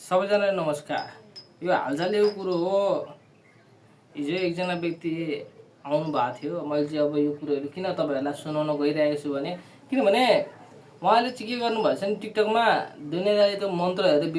सबैजनालाई नमस्कार। यो हालचालको कुरो हो। हिजो एकजना व्यक्ति आउनु भएको थियो। मैले चाहिँ अब यो कुरोहरू किन तपाईँहरूलाई सुनाउन गइरहेको छु भने किनभने उहाँले चाहिँ के गर्नुभएछ भने टिकटकमा दुनियाँदारी त्यो मन्त्रहरू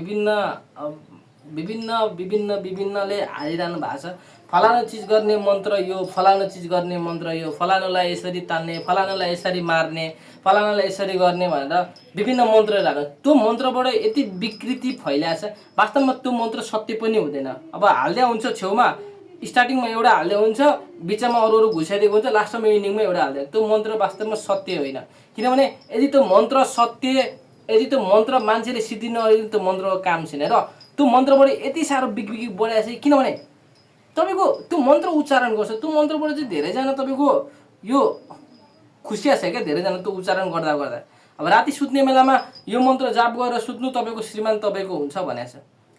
विभिन्नले हालिरहनु भएको छ। फलानु चिज गर्ने मन्त्र यो, फलानु चिज गर्ने मन्त्र यो, फलानुलाई यसरी तान्ने, फलानुलाई यसरी मार्ने, फलानुलाई यसरी गर्ने भनेर विभिन्न मन्त्रहरू हाल्नु। त्यो मन्त्रबाट यति विकृति फैलाएछ। वास्तवमा त्यो मन्त्र सत्य पनि हुँदैन। अब हाल्दै हुन्छ छेउमा, स्टार्टिङमा एउटा हाल्दै हुन्छ, बिचमा अरू घुसाइदिएको हुन्छ, लास्टमा इन्डिङमा एउटा हाल्दै। त्यो मन्त्र वास्तवमा सत्य होइन। किनभने यदि त्यो मन्त्र सत्य, यदि त्यो मन्त्र मान्छेले सिद्धि नगरेको त्यो मन्त्रको काम छैन र त्यो मन्त्रबाट यति साह्रो बिग्बिगी बढाएछ। किनभने तपाईँको त्यो मन्त्र उच्चारण गर्छ, त्यो मन्त्रबाट चाहिँ धेरैजना तपाईँको यो खुसिया छ क्या, धेरैजना त्यो उच्चारण गर्दा गर्दा। अब राति सुत्ने बेलामा यो मन्त्र जाप गरेर सुत्नु, तपाईँको श्रीमान तपाईँको हुन्छ भनेछ।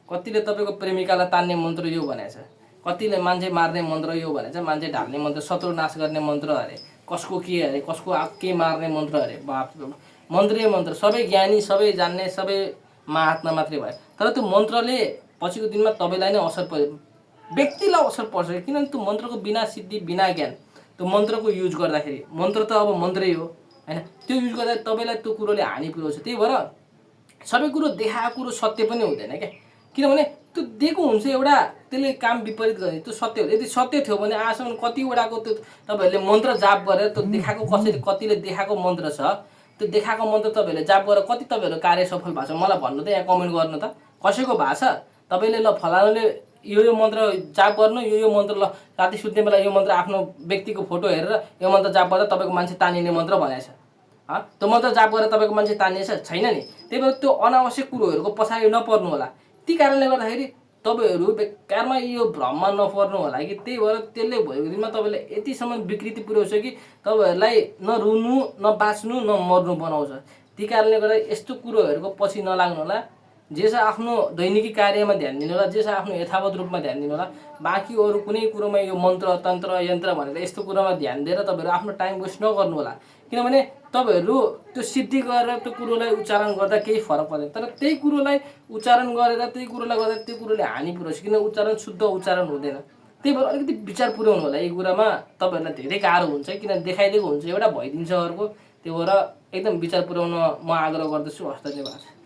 कतिले तपाईँको प्रेमिकालाई तान्ने मन्त्र यो भनेछ, कतिले मान्छे मार्ने मन्त्र यो भनेछ, मान्छे ढाल्ने मन्त्र, शत्रु नाश गर्ने मन्त्र अरे, कसको के अरे, कसको के मार्ने मन्त्र अरे। बाप मन्त्रै मन्त्र, सबै ज्ञानी, सबै जान्ने, सबै महात्मा मात्रै भयो। तर त्यो मन्त्रले पछिको दिनमा तपाईँलाई नै असर पर्यो, व्यक्तिलाई असर पर्छ। किनभने त्यो मन्त्रको बिना सिद्धि, बिना ज्ञान, त्यो मन्त्रको युज गर्दाखेरि, मन्त्र त अब मन्त्रै हो होइन, त्यो युज गर्दा तपाईँलाई त्यो कुरोले हानि पुर्याउँछ। त्यही भएर सबै कुरो देखाएको कुरो सत्य पनि हुँदैन क्या। किनभने त्यो दिएको हुन्छ एउटा, त्यसले काम विपरीत गर्ने, त्यो सत्य हो। यदि सत्य थियो भने आजसम्म कतिवटाको त्यो तपाईँहरूले मन्त्र जाप गरेर त्यो देखाएको, कसरी कतिले देखाएको मन्त्र छ, त्यो देखाएको मन्त्र तपाईँहरूले जाप गरेर कति तपाईँहरू कार्य सफल भएको छ मलाई भन्नु त, यहाँ कमेन्ट गर्नु त। कसैको भएको छ? तपाईँले ल फलानुले यो मन्त्र जाप गर्नु, यो मन्त्र ल राति सुत्ने बेला यो मन्त्र आफ्नो व्यक्तिको फोटो हेरेर यो मन्त्र जाप गर्दा तपाईँको मान्छे तानिने मन्त्र भनेछ। त्यो मन्त्र जाप गरेर तपाईँको मान्छे तानिएछ छैन नि। त्यही भएर त्यो अनावश्यक कुरोहरूको पछाडि नपर्नु होला। ती कारणले गर्दाखेरि तपाईँहरू बेकारमा यो भ्रममा नपर्नु होला कि। त्यही भएर त्यसले भएको दिनमा तपाईँलाई यतिसम्म विकृति पुर्याउँछ कि तपाईँहरूलाई न रुनु, न बाँच्नु, न मर्नु बनाउँछ। ती कारणले गर्दा यस्तो कुरोहरूको पछि नलाग्नु होला। जे छ आफ्नो दैनिकी कार्यमा ध्यान दिनु होला, जे छ आफ्नो यथावत रूपमा ध्यान दिनु होला। बाँकी अरू कुनै कुरोमा यो मन्त्र, तन्त्र, यन्त्र भनेर यस्तो कुरोमा ध्यान दिएर तपाईँहरू आफ्नो टाइम वेस्ट नगर्नु होला। किनभने तपाईँहरू त्यो सिद्धि गरेर त्यो कुरोलाई उच्चारण गर्दा केही फरक पर्दैन। तर त्यही कुरोलाई उच्चारण गरेर, त्यही कुरोलाई गर्दा त्यो कुरोले हानि पुर्याउँछ। किन उच्चारण शुद्ध उच्चारण हुँदैन। त्यही भएर अलिकति विचार पुर्याउनु होला। यी कुरामा तपाईँहरूलाई धेरै गाह्रो हुन्छ, किन देखाइदिएको हुन्छ एउटा, भइदिन्छ अर्को। त्यही भएर एकदम विचार पुर्याउन म आग्रह गर्दछु। हस्त, धन्यवाद।